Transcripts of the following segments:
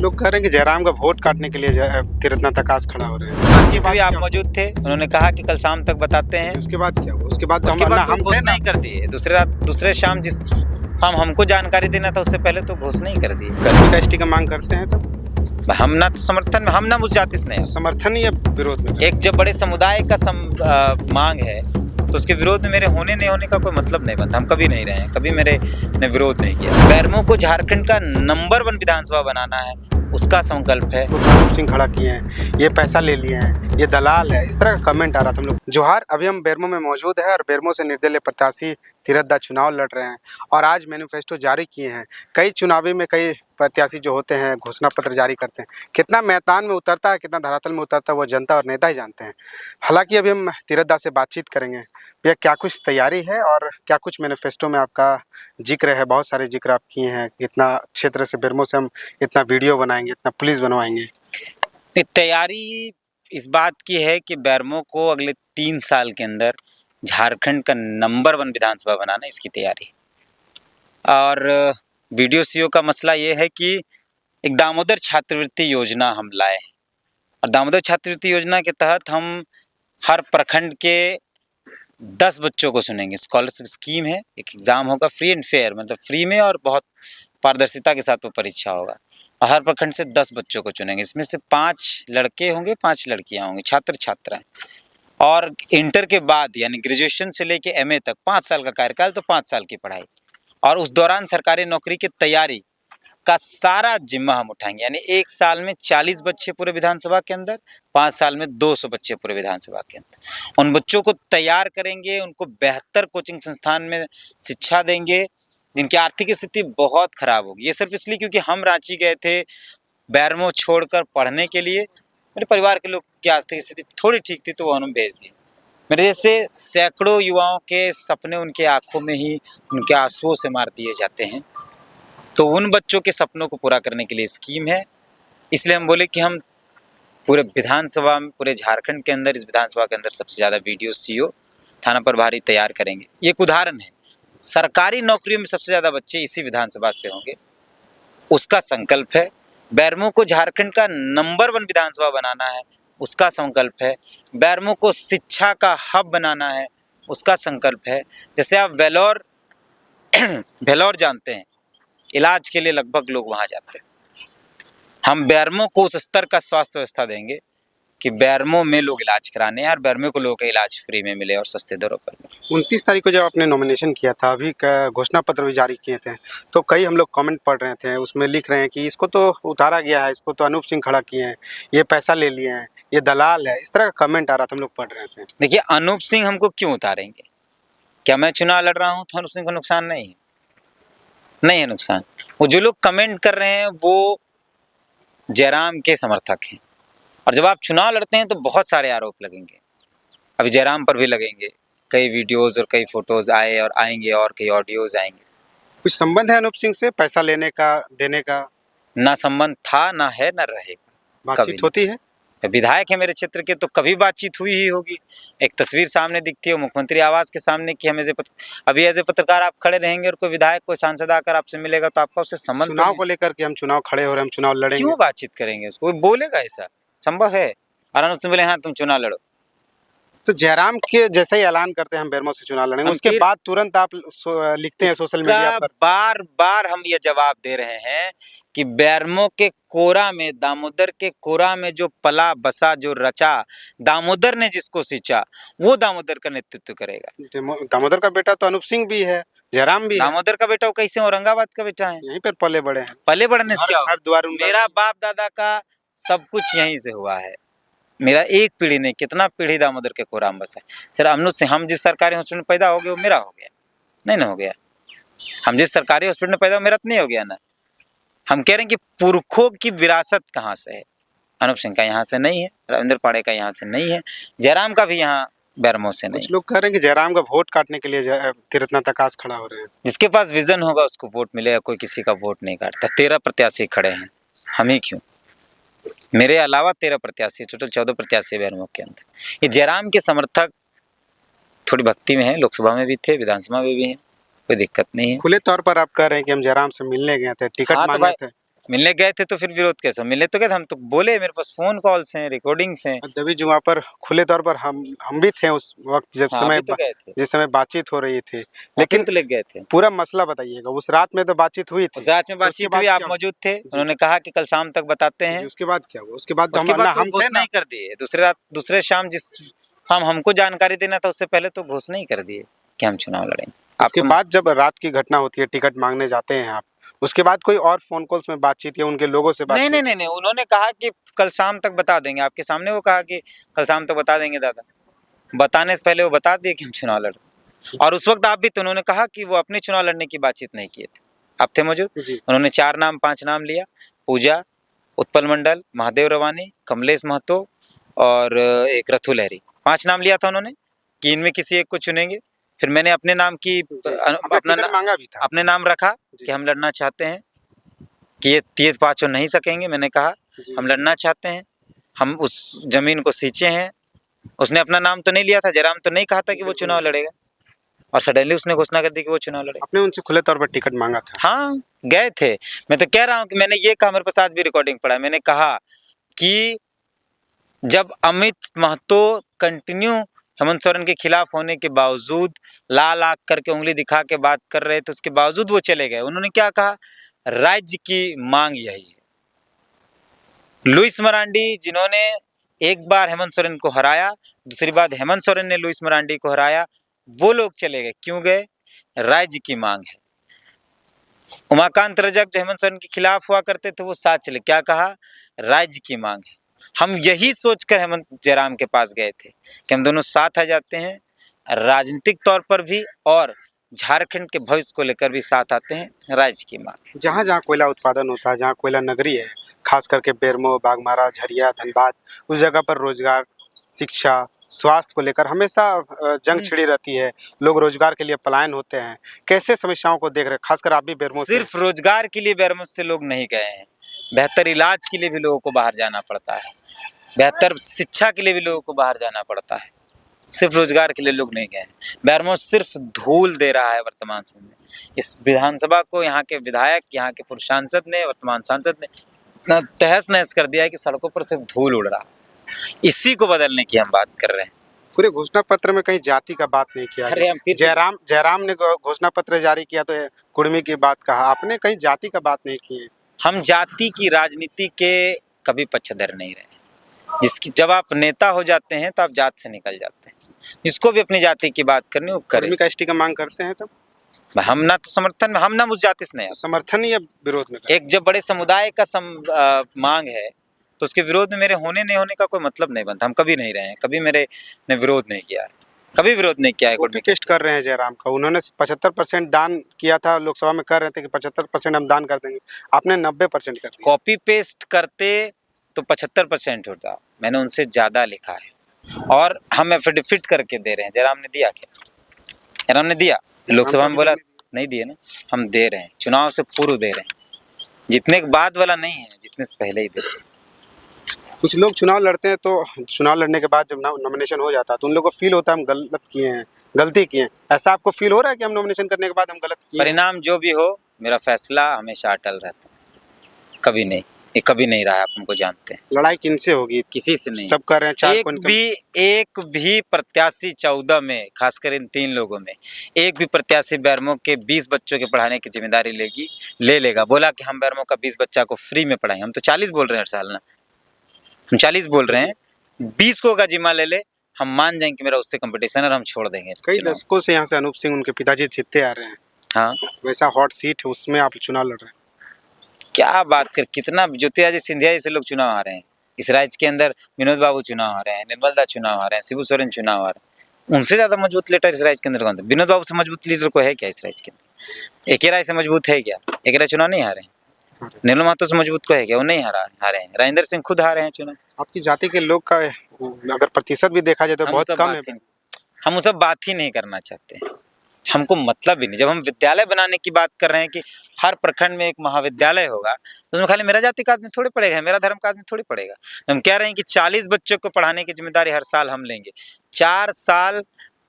लोग कह रहे हैं कि जयराम का वोट काटने के लिए तीर्थनाथ आकाश खड़ा हो रहे हैं। उसके बाद आप मौजूद थे, उन्होंने कहा कि कल शाम तक बताते हैं। उसके बाद क्या हुआ? उसके बाद हम घोषणा नहीं कर दिए। दूसरे शाम जिस शाम हमको जानकारी देना था उससे पहले तो घोषणा ही कर दी। एसटी का मांग करते हैं तो हम ना तो समर्थन में, हम ना मुझ जाति से नहीं, समर्थन या विरोध में। एक जब बड़े समुदाय का मांग है तो उसके विरोध में मेरे होने नहीं होने का कोई मतलब नहीं बनता। हम कभी नहीं रहे हैं, कभी मेरे ने विरोध नहीं किया। बैरमो को झारखंड का नंबर 1 विधानसभा बनाना है, उसका संकल्प है। अनूप सिंह खड़ा किए हैं, ये पैसा ले लिए हैं, ये दलाल है, इस तरह का कमेंट आ रहा था। हम लोग जोहार, अभी हम बेरमो में मौजूद है और बेरमो से निर्दलीय प्रत्याशी तीरथ चुनाव लड़ रहे हैं और आज मैनिफेस्टो जारी किए हैं। कई चुनावी में कई प्रत्याशी जो होते हैं घोषणा पत्र जारी करते हैं, कितना मैदान में उतरता है, कितना धरातल में उतरता है, वो जनता और नेता ही जानते हैं। हालांकि अभी हम तीरथ से बातचीत करेंगे, भैया क्या कुछ तैयारी है और क्या कुछ मैनिफेस्टो में आपका जिक्र है? बहुत सारे जिक्र आप किए हैं, इतना क्षेत्र से बेरमो से हम इतना वीडियो बनाएंगे, इतना पुलिस बनवाएंगे। तैयारी इस बात की है कि बेरमो को अगले 3 साल के अंदर झारखंड का नंबर 1 विधानसभा बनाना, इसकी तैयारी। और वीडियो सीओ का मसला ये है कि एक दामोदर छात्रवृत्ति योजना हम लाए हैं और दामोदर छात्रवृत्ति योजना के तहत हम हर प्रखंड के 10 बच्चों को चुनेंगे। स्कॉलरशिप स्कीम है, एक एग्ज़ाम होगा फ्री एंड फेयर, मतलब फ्री में और बहुत पारदर्शिता के साथ वो परीक्षा होगा और हर प्रखंड से 10 बच्चों को चुनेंगे। इसमें से 5 लड़के होंगे, 5 लड़कियां होंगी, छात्र छात्राएं। और इंटर के बाद यानी ग्रेजुएशन से लेके एमए तक 5 साल का कार्यकाल, तो 5 साल की पढ़ाई और उस दौरान सरकारी नौकरी की तैयारी का सारा जिम्मा हम उठाएंगे। यानी 1 साल में 40 बच्चे पूरे विधानसभा के अंदर, 5 साल में 200 बच्चे पूरे विधानसभा के अंदर। उन बच्चों को तैयार करेंगे, उनको बेहतर कोचिंग संस्थान में शिक्षा देंगे जिनकी आर्थिक स्थिति बहुत खराब होगी। ये सिर्फ इसलिए क्योंकि हम रांची गए थे बेरमो छोड़कर पढ़ने के लिए, मेरे परिवार के लोग की आर्थिक स्थिति थोड़ी ठीक थी तो वो उन्होंने भेज दिए। मेरे जैसे सैकड़ों युवाओं के सपने उनके आंखों में ही उनके आंसुओं से मार दिए जाते हैं। तो उन बच्चों के सपनों को पूरा करने के लिए स्कीम है। इसलिए हम बोले कि हम पूरे विधानसभा में, पूरे झारखंड के अंदर, इस विधानसभा के अंदर सबसे ज़्यादा वीडियो सीओ, थाना प्रभारी तैयार करेंगे। ये एक उदाहरण है, सरकारी नौकरियों में सबसे ज़्यादा बच्चे इसी विधानसभा से होंगे, उसका संकल्प है। बेरमो को झारखंड का नंबर 1 विधानसभा बनाना है, उसका संकल्प है। बेरमो को शिक्षा का हब बनाना है, उसका संकल्प है। जैसे आप वेलोर जानते हैं, इलाज के लिए लगभग लोग वहाँ जाते हैं। हम बेरमो को उस स्तर का स्वास्थ्य व्यवस्था देंगे कि बेरमो में लोग इलाज कराने और बेरमो को लोगों का इलाज फ्री में मिले और सस्ते दरों पर मिले। 29 तारीख को जब आपने नॉमिनेशन किया था, अभी का घोषणा पत्र भी जारी किए थे, तो कई हम लोग कमेंट पढ़ रहे थे, उसमें लिख रहे हैं कि इसको तो उतारा गया है, इसको तो अनूप सिंह खड़ा किए हैं, ये पैसा ले लिए हैं, ये दलाल है, इस तरह का कमेंट आ रहा था, हम लोग पढ़ रहे थे। देखिए, अनूप सिंह हमको क्यों उतारेंगे? क्या मैं चुनाव लड़ रहा हूँ तो अनूप सिंह को नुकसान नहीं है? नहीं है नुकसान। वो जो लोग कमेंट कर रहे हैं वो जयराम के समर्थक हैं और जब आप चुनाव लड़ते हैं तो बहुत सारे आरोप लगेंगे। अभी जयराम पर भी लगेंगे, कई वीडियोस और कई फोटोज आए और आएंगे और कई ऑडियोज आएंगे। कुछ संबंध है अनूप सिंह से पैसा लेने का, देने का? ना संबंध था, ना है, ना रहेगा। बातचीत होती है? विधायक है मेरे क्षेत्र के तो कभी बातचीत हुई ही होगी। एक तस्वीर सामने दिखती है मुख्यमंत्री आवास के सामने कि हम अभी एज ए पत्रकार आप खड़े रहेंगे और कोई विधायक, कोई सांसद आकर आपसे मिलेगा तो आपका उससे संबंध चुनाव को लेकर के हम चुनाव खड़े हो रहे हैं, हम चुनाव लड़ेंगे, क्यों बातचीत करेंगे? उसको बोलेगा ऐसा संभव है? और अनूप सिंह बोले हाँ तुम चुनाव लड़ो। तो जयराम के जैसे ही ऐलान करते हैं हम बेरमो से चुनाव लड़ेंगे, उसके बाद तुरंत आप लिखते हैं सोशल मीडिया पर। बार बार हम ये जवाब दे रहे हैं कि बेरमो के कोरा में, दामोदर के कोरा में जो पला बसा, जो रचा, दामोदर ने जिसको सींचा, वो दामोदर का नेतृत्व करेगा। दामोदर का बेटा तो अनूप सिंह भी है, जयराम भी है। दामोदर का बेटा वो कैसे औरंगाबाद का बेटा है? यहीं पर पले बड़े हैं। पले बढ़ने से क्या हर द्वार मेरा बाप दादा का सब कुछ यहीं से हुआ है। मेरा एक पीढ़ी नहीं, कितना पीढ़ी दामोदर के कोरा में बसा है। सर अमनुज से हम जिस सरकारी हॉस्पिटल में पैदा हो गए वो मेरा हो गया? नहीं ना हो गया। हम जिस सरकारी हॉस्पिटल में पैदा, मेरा तो नहीं हो गया ना। हम कह रहे हैं कि पुरखों की विरासत कहाँ से है? अनूप सिंह का यहाँ से नहीं है, रविंद्र पाड़े का यहाँ से नहीं है, जयराम का भी यहाँ बेरमो से नहीं। कुछ लोग कह रहे हैं कि जयराम का वोट काटने के लिए तीर्थनाथ आकाश खड़ा हो रहे हैं। जिसके पास विजन होगा उसको वोट मिलेगा, कोई किसी का वोट नहीं काटता। 13 प्रत्याशी खड़े हैं, हम ही क्यों? मेरे अलावा 13 प्रत्याशी, टोटल 14 प्रत्याशी बेरमो के अंदर। ये जयराम के समर्थक थोड़ी भक्ति में है, लोकसभा में भी थे, विधानसभा में भी हैं, कोई दिक्कत नहीं है। खुले तौर पर आप कह रहे हैं कि हम जयराम से मिलने गए थे, टिकट मांगे थे। मिलने गए थे तो फिर विरोध कैसे? मिलने तो गए थे, हम तो बोले, मेरे पास फोन कॉल्स हैं, रिकॉर्डिंग्स हैं। दबी जुआ पर खुले तौर पर हम भी थे उस वक्त जब हाँ, अभी तो गए थे, जिस समय बातचीत हो रही थी, वहाँ पे भी लेकिन तो लेके गए थे। पूरा मसला बताइएगा। उस रात में तो बातचीत हुई थी, उस रात में तो उसके बातचीत बाद हुई, आप क्या मौजूद थे, जी उन्होंने कहा कि कल शाम तक बताते जी, हैं। उसके बाद क्या हुआ? उसके बाद तो उसके हम बाद ना तो हम थे घोषणा ना ही कर दिए, दूसरे रात, दूसरे शाम, जिस शाम हमको जानकारी देना था उससे पहले तो घोषणा ही कर दिए कि हम चुनाव लड़ेंगे। आप उसके तो बाद जब रात की घटना होती है, टिकट मांगने जाते हैं आप, उसके बाद कोई और फोन कॉल्स में बातचीत या उनके लोगों से नहीं, नहीं, बातचीत? नहीं, नहीं, उन्होंने कहा कि कल शाम तक बता देंगे, आपके सामने वो कहा कि कल शाम तक बता देंगे दादा। बताने से पहले वो बता दिए कि हम चुनाव लड़ रहे हैं। और उस वक्त आप भी तो, उन्होंने कहा कि वो अपने चुनाव लड़ने की बातचीत नहीं किए थे, आप थे मौजूद। जी उन्होंने 4 नाम 5 नाम लिया, पूजा, उत्पल मंडल, महादेव रवानी, कमलेश महतो और एक रथु लहरी, 5 नाम लिया था उन्होंने कि इनमें किसी एक को चुनेंगे। फिर मैंने अपने नाम की जी, आपने अपना टिकट मांगा भी था। अपने नाम रखा जी कि हम लड़ना चाहते हैं, कि ये पाँचों नहीं सकेंगे। मैंने कहा जी हम लड़ना चाहते हैं, हम उस जमीन को सींचे हैं। उसने अपना नाम तो नहीं लिया था, जयराम तो नहीं कहा था कि वो चुनाव लड़ेगा, और सडनली उसने घोषणा कर दी कि वो चुनाव लड़ेगा। आपने उनसे खुले तौर पर टिकट मांगा था? हाँ, गए थे। मैं तो कह रहा हूँ कि मैंने ये कहा, मेरे पास आज भी रिकॉर्डिंग पड़ा है, मैंने कहा कि जब अमित महतो कंटिन्यू हेमंत सोरेन के खिलाफ होने के बावजूद लाल आंख करके उंगली दिखा के बात कर रहे थे, उसके बावजूद वो चले गए। उन्होंने क्या कहा? राज्य की मांग यही है। लुइस मरांडी, जिन्होंने एक बार हेमंत सोरेन को हराया, दूसरी बार हेमंत सोरेन ने लुइस मरांडी को हराया, वो लोग चले गए। क्यों गए? राज्य की मांग है। उमाकांत रजक जो हेमंत सोरेन के खिलाफ हुआ करते थे, वो साथ चले। क्या कहा? राज्य की मांग है। हम यही सोचकर हेमंत जयराम के पास गए थे कि हम दोनों साथ आ जाते हैं, राजनीतिक तौर पर भी और झारखंड के भविष्य को लेकर भी साथ आते हैं। राज्य की मांग। जहाँ जहाँ कोयला उत्पादन होता है, जहाँ कोयला नगरी है, खास करके बेरमो, बाघमारा, झरिया, धनबाद, उस जगह पर रोजगार, शिक्षा, स्वास्थ्य को लेकर हमेशा जंग छिड़ी रहती है। लोग रोजगार के लिए पलायन होते हैं। कैसे समस्याओं को देख रहे हैं? खासकर आप भी बेरमो से। सिर्फ रोजगार के लिए बेरमो से लोग नहीं गए हैं, बेहतर इलाज के लिए भी लोगों को बाहर जाना पड़ता है, बेहतर शिक्षा के लिए भी लोगों को बाहर जाना पड़ता है। सिर्फ रोजगार के लिए लोग नहीं गए हैं। बेरमो सिर्फ धूल दे रहा है वर्तमान समय में। इस विधानसभा को यहाँ के विधायक, यहाँ के पूर्व सांसद ने, वर्तमान सांसद ने इतना तहस नहस कर दिया है कि सड़कों पर सिर्फ धूल उड़ रहा है। इसी को बदलने की हम बात कर रहे हैं। पूरे घोषणा पत्र में कहीं जाति का बात नहीं किया अरे गया। हम फिर जयराम ने घोषणा पत्र जारी किया तो कुर्मी की बात कहा, आपने कहीं जाति का बात नहीं की है। हम जाति की राजनीति के कभी पक्षधर नहीं रहे। जिसकी जब आप नेता हो जाते हैं तो आप जात से निकल जाते हैं। जिसको भी अपनी जाति की बात करनी हो करे। कुर्मी का एसटी का मांग करते हैं तब हम ना तो समर्थन में, हम ना उस जाति से नहीं। समर्थन या विरोध में? एक जब बड़े समुदाय का मांग है तो उसके विरोध में मेरे होने नहीं होने का कोई मतलब नहीं बनता। हम कभी नहीं रहे हैं, कभी मेरे ने विरोध नहीं किया है, कभी विरोध नहीं किया है। कॉपी पेस्ट कर रहे हैं जयराम का। उन्होंने 75% दान किया था, लोकसभा में कह रहे थे कि 75% हम दान कर देंगे, आपने 90% कर दिया। कॉपी पेस्ट करते तो 75% होता, मैंने उनसे ज़्यादा लिखा है और हम एफिडेविट करके दे रहे हैं। जयराम ने दिया क्या? जयराम ने दिया? लोकसभा में बोला नहीं दिए ना, हम दे रहे हैं, चुनाव से पूर्व दे रहे हैं। जितने के बाद वाला नहीं है, जितने से पहले ही दे रहे हैं। कुछ लोग चुनाव लड़ते हैं तो चुनाव लड़ने के बाद जब नॉमिनेशन हो जाता है तो उन लोगों को फील होता है हम गलत किए हैं, गलती किए हैं। ऐसा आपको फील हो रहा है कि हम नॉमिनेशन करने के बाद हम गलत किए हैं? परिणाम जो भी हो, मेरा फैसला हमेशा अटल रहता है, कभी नहीं, ये कभी नहीं रहा है। आप हमको जानते हैं। लड़ाई किनसे होगी? किसी से नहीं। सब कर रहे हैं चार पॉइंट। एक भी प्रत्याशी 14 में, खासकर इन 3 लोगों में, एक भी प्रत्याशी बेरमो के 20 बच्चों के पढ़ाने की जिम्मेदारी ले लेगा। बोला कि हम बेरमो का 20 बच्चा को फ्री में पढ़ाएंगे। हम तो 40 बोल रहे हैं हर साल ना, हम 40 बोल रहे हैं। 20 को का जिम्मा ले ले, हम मान जाएंगे कि मेरा उससे कंपटीशन है और हम छोड़ देंगे। कई दशकों से यहाँ से अनूप सिंह उनके पिताजी जीतते आ रहे हैं। हाँ, वैसा हॉट सीट है, उसमें आप चुनाव लड़ रहे हैं। क्या बात कर, कितना ज्योतिरादित्य सिंधिया जैसे लोग चुनाव आ रहे हैं इस राज्य के अंदर। विनोद बाबू चुनाव आ रहे हैं, निर्मल दास चुनाव आ रहे हैं, शिबू सोरेन चुनाव आ रहे हैं। उनसे ज्यादा मजबूत लीडर इस राज्य के अंदर कौन था? विनोद बाबू से मजबूत लीडर कोई है क्या इस राज्य के अंदर? एकेरा से मजबूत है क्या? एकेरा चुनाव नहीं हारे हैं। निर्मल महतो से मजबूत को है क्या? वो नहीं हारे हैं। राजेंद्र सिंह खुद हारे हैं चुनाव। आपकी जाति के लोग का अगर प्रतिशत भी देखा जाए तो बहुत कम है। हम वो सब बात ही नहीं करना चाहते हैं, हमको मतलब ही नहीं। जब हम विद्यालय बनाने की बात कर रहे हैं कि हर प्रखंड में एक महाविद्यालय होगा, तो उसमें खाली मेरा जाति का आदमी थोड़ी पड़ेगा, मेरा धर्म का आदमी थोड़ी पड़ेगा। हम कह रहे हैं कि 40 बच्चों को पढ़ाने की जिम्मेदारी हर साल हम लेंगे। 4 साल,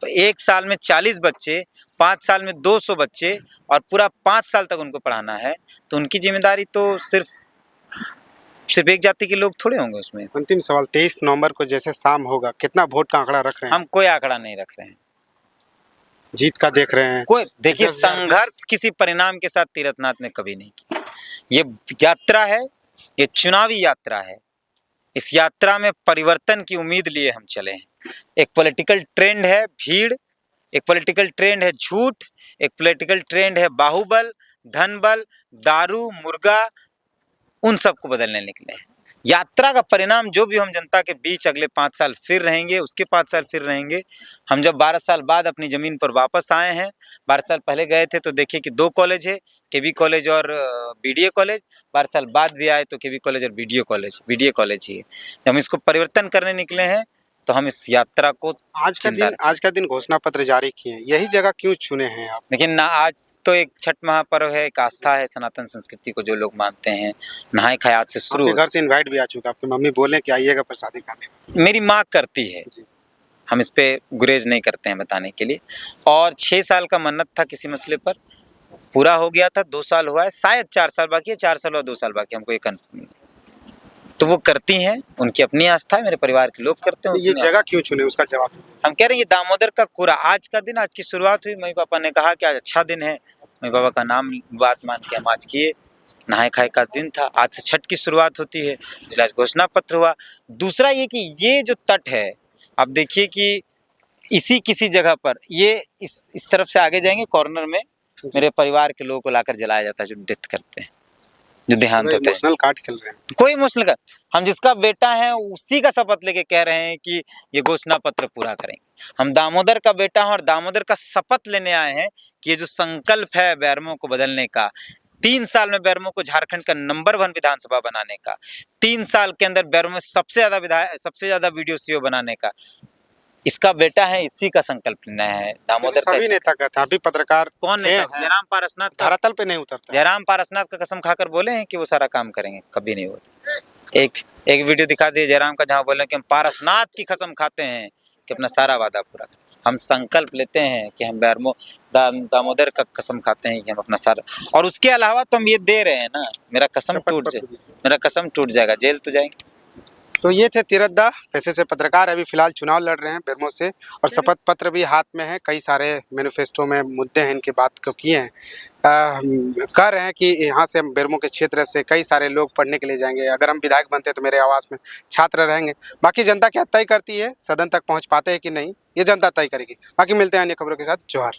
तो 1 साल में 40 बच्चे, 5 साल में 200 बच्चे और पूरा 5 साल तक उनको पढ़ाना है, तो उनकी जिम्मेदारी तो सिर्फ सिर्फ एक जाति के लोग थोड़े होंगे उसमें। अंतिम सवाल, 23 नवंबर को जैसे शाम होगा, कितना वोट का आंकड़ा रख रहे हैं? हम कोई आंकड़ा नहीं रख रहे हैं। जीत का देख रहे हैं? कोई देखिए, 10,000 संघर्ष किसी परिणाम के साथ तीरथनाथ ने कभी नहीं किया। ये यात्रा है, ये चुनावी यात्रा है। इस यात्रा में परिवर्तन की उम्मीद लिए हम चले हैं। एक पॉलिटिकल ट्रेंड है भीड़, एक पॉलिटिकल ट्रेंड है झूठ, एक पॉलिटिकल ट्रेंड है बाहुबल, धनबल, दारू, मुर्गा, उन सबको बदलने निकले हैं। यात्रा का परिणाम जो भी हम जनता के बीच अगले 5 साल फिर रहेंगे, उसके 5 साल फिर रहेंगे। हम जब 12 साल बाद अपनी ज़मीन पर वापस आए हैं, 12 साल पहले गए थे तो देखिए कि 2 कॉलेज है, केवी कॉलेज और बीडीए कॉलेज। 12 साल बाद भी आए तो केवी कॉलेज और बीडीए कॉलेज ही है। जब हम इसको परिवर्तन करने निकले हैं तो हम इस यात्रा को आज का दिन घोषणा पत्र जारी किए हैं, यही जगह क्यों चुने हैं आप? लेकिन ना, आज तो एक छठ महापर्व है, एक आस्था है सनातन संस्कृति को जो लोग मानते हैं। नहाय खाए आज से शुरू। आपके घर से इनवाइट भी आ चुका, आपकी मम्मी बोले कि आइएगा प्रसादी खाने। मेरी माँ करती है, हम इस पे गुरेज नहीं करते हैं बताने के लिए। और 6 साल का मन्नत था किसी मसले पर, पूरा हो गया था। 2 साल हुआ है, शायद 4 साल बाकी है, 4 साल और 2 साल बाकी, हमको ये कन्फर्म नहीं। तो वो करती हैं, उनकी अपनी आस्था है, मेरे परिवार के लोग करते हैं। ये जगह क्यों चुने, उसका जवाब। हम कह रहे हैं ये दामोदर का कुरा, आज का दिन, आज की शुरुआत हुई। मम्मी पापा ने कहा कि आज अच्छा दिन है, मम्मी पापा का नाम बात मान के हम आज किए। नहाय खाए का दिन था, आज से छठ की शुरुआत होती है, इसलिए आज घोषणा पत्र हुआ। दूसरा ये कि ये जो तट है, आप देखिए कि इसी किसी जगह पर ये इस तरफ से आगे जाएंगे, कॉर्नर में मेरे परिवार के लोगों को लाकर जलाया जाता है, जो डेथ करते हैं, जो देहांत होते हैं। इमोशनल कार्ड खेल रहे हैं। कोई इमोशनल का, हम जिसका बेटा है उसी का शपथ लेके कह रहे हैं कि ये घोषणा पत्र पूरा करेंगे। हम दामोदर का बेटा हूं और दामोदर का शपथ लेने आए हैं कि ये जो संकल्प है बेरमो को बदलने का, 3 साल में बेरमो को झारखंड का नंबर 1 विधानसभा बनाने का, 3 साल के अंदर बेरमो सबसे ज्यादा वीडियो सीओ बनाने का, इसका बेटा है, इसी का संकल्प लेना है। दामोदर सभी नेता कहते हैं, अभी पत्रकार कौन नेता? जयराम पारसनाथ धरातल पे नहीं उतरता। जयराम पारसनाथ का कसम खाकर बोले हैं कि वो सारा काम करेंगे, कभी नहीं बोले। एक वीडियो दिखा दिए जयराम का, जहाँ बोले कि हम पारसनाथ की कसम खाते हैं कि अपना सारा वादा पूरा करें। हम संकल्प लेते हैं कि हम बेरमो दामोदर का कसम खाते हैं कि हम अपना सारा, और उसके अलावा तो हम ये दे रहे हैं ना, मेरा कसम टूट जाएगा, जेल तो जाएंगे। तो ये थे तीरथ पेशे से पत्रकार, अभी फिलहाल चुनाव लड़ रहे हैं बेरमो से, और शपथ पत्र भी हाथ में है। कई सारे मैनिफेस्टो में मुद्दे हैं, इनकी बात को किए हैं। कह रहे हैं कि यहाँ से बेरमो के क्षेत्र से कई सारे लोग पढ़ने के लिए जाएंगे, अगर हम विधायक बनते तो मेरे आवास में छात्र रहेंगे। बाकी जनता क्या तय करती है, सदन तक पहुँच पाते हैं कि नहीं, ये जनता तय करेगी। बाकी मिलते हैं अन्य खबरों के साथ। जोहार।